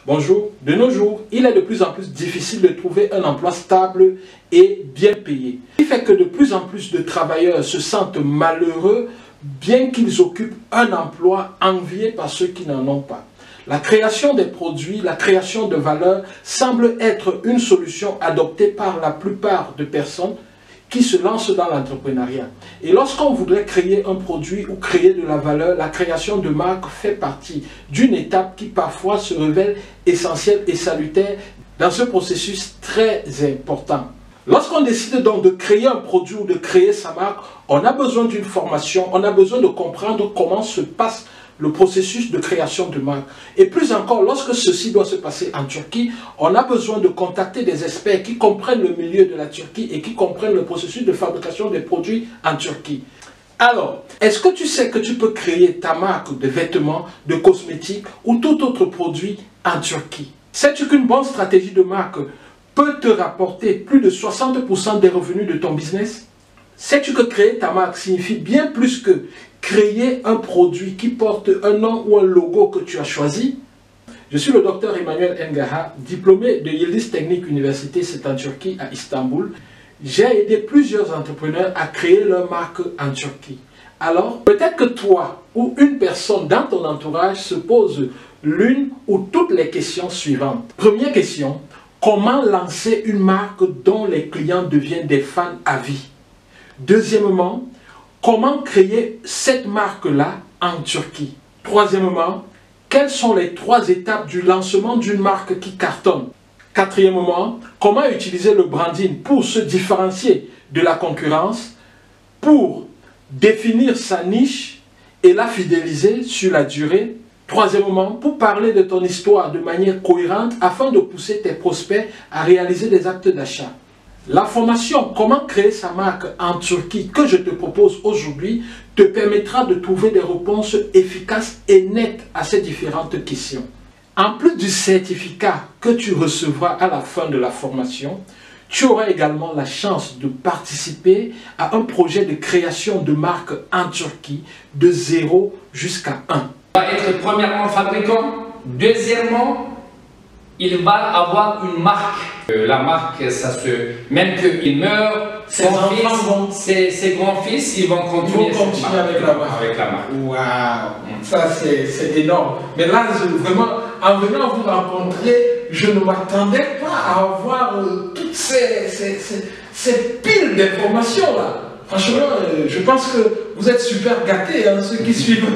Bonjour, de nos jours, il est de plus en plus difficile de trouver un emploi stable et bien payé. Ce qui fait que de plus en plus de travailleurs se sentent malheureux bien qu'ils occupent un emploi envié par ceux qui n'en ont pas. La création des produits, la création de valeur semble être une solution adoptée par la plupart de personnes qui se lancent dans l'entrepreneuriat. Et lorsqu'on voudrait créer un produit ou créer de la valeur, la création de marque fait partie d'une étape qui parfois se révèle essentielle et salutaire dans ce processus très important. Lorsqu'on décide donc de créer un produit ou de créer sa marque, on a besoin d'une formation, on a besoin de comprendre comment se passe le processus de création de marque. Et plus encore, lorsque ceci doit se passer en Turquie, on a besoin de contacter des experts qui comprennent le milieu de la Turquie et qui comprennent le processus de fabrication des produits en Turquie. Alors, est-ce que tu sais que tu peux créer ta marque de vêtements, de cosmétiques ou tout autre produit en Turquie? Sais-tu qu'une bonne stratégie de marque peut te rapporter plus de 60% des revenus de ton business? Sais-tu que créer ta marque signifie bien plus que créer un produit qui porte un nom ou un logo que tu as choisi? Je suis le docteur Emmanuel Engaha, diplômé de Yıldız Teknik Université, c'est en Turquie, à Istanbul. J'ai aidé plusieurs entrepreneurs à créer leur marque en Turquie. Alors, peut-être que toi ou une personne dans ton entourage se pose l'une ou toutes les questions suivantes. Première question, comment lancer une marque dont les clients deviennent des fans à vie? Deuxièmement, comment créer cette marque-là en Turquie? Troisièmement, quelles sont les 3 étapes du lancement d'une marque qui cartonne? Quatrièmement, comment utiliser le branding pour se différencier de la concurrence, pour définir sa niche et la fidéliser sur la durée? Troisièmement, pour parler de ton histoire de manière cohérente afin de pousser tes prospects à réaliser des actes d'achat. La formation « Comment créer sa marque en Turquie » que je te propose aujourd'hui te permettra de trouver des réponses efficaces et nettes à ces différentes questions. En plus du certificat que tu recevras à la fin de la formation, tu auras également la chance de participer à un projet de création de marque en Turquie de 0 jusqu'à 1. Il va être premièrement fabricant, deuxièmement, il va avoir une marque. La marque, même qu'il meurt, ses grands-fils, ils vont continuer avec la marque. Waouh, ça c'est énorme. Mais là, vraiment, en venant vous rencontrer, je ne m'attendais pas à avoir toutes ces piles d'informations là. Franchement, je pense que vous êtes super gâtés, hein, ceux qui suivent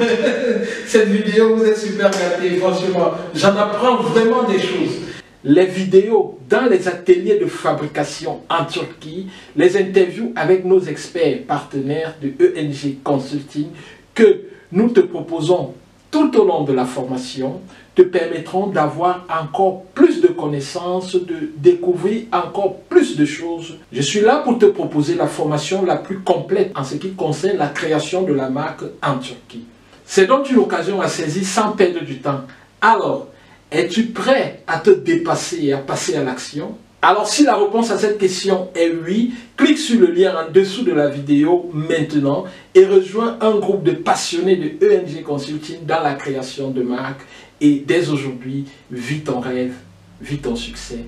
cette vidéo, vous êtes super gâtés, franchement. J'en apprends vraiment des choses. Les vidéos dans les ateliers de fabrication en Turquie, les interviews avec nos experts partenaires de ENG Consulting que nous te proposons tout au long de la formation te permettront d'avoir encore plus de connaissances, de découvrir encore plus de choses. Je suis là pour te proposer la formation la plus complète en ce qui concerne la création de la marque en Turquie. C'est donc une occasion à saisir sans perdre du temps. Alors, es-tu prêt à te dépasser et à passer à l'action? Alors si la réponse à cette question est oui, clique sur le lien en dessous de la vidéo maintenant et rejoins un groupe de passionnés de ENG Consulting dans la création de marques et dès aujourd'hui, vis ton rêve, vis ton succès.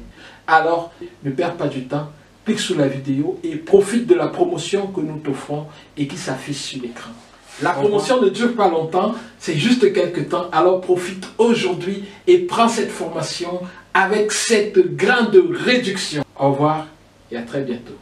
Alors ne perds pas du temps, clique sur la vidéo et profite de la promotion que nous t'offrons et qui s'affiche sur l'écran. La promotion ne dure pas longtemps, c'est juste quelques temps, alors profite aujourd'hui et prends cette formation avec cette grande réduction. Au revoir et à très bientôt.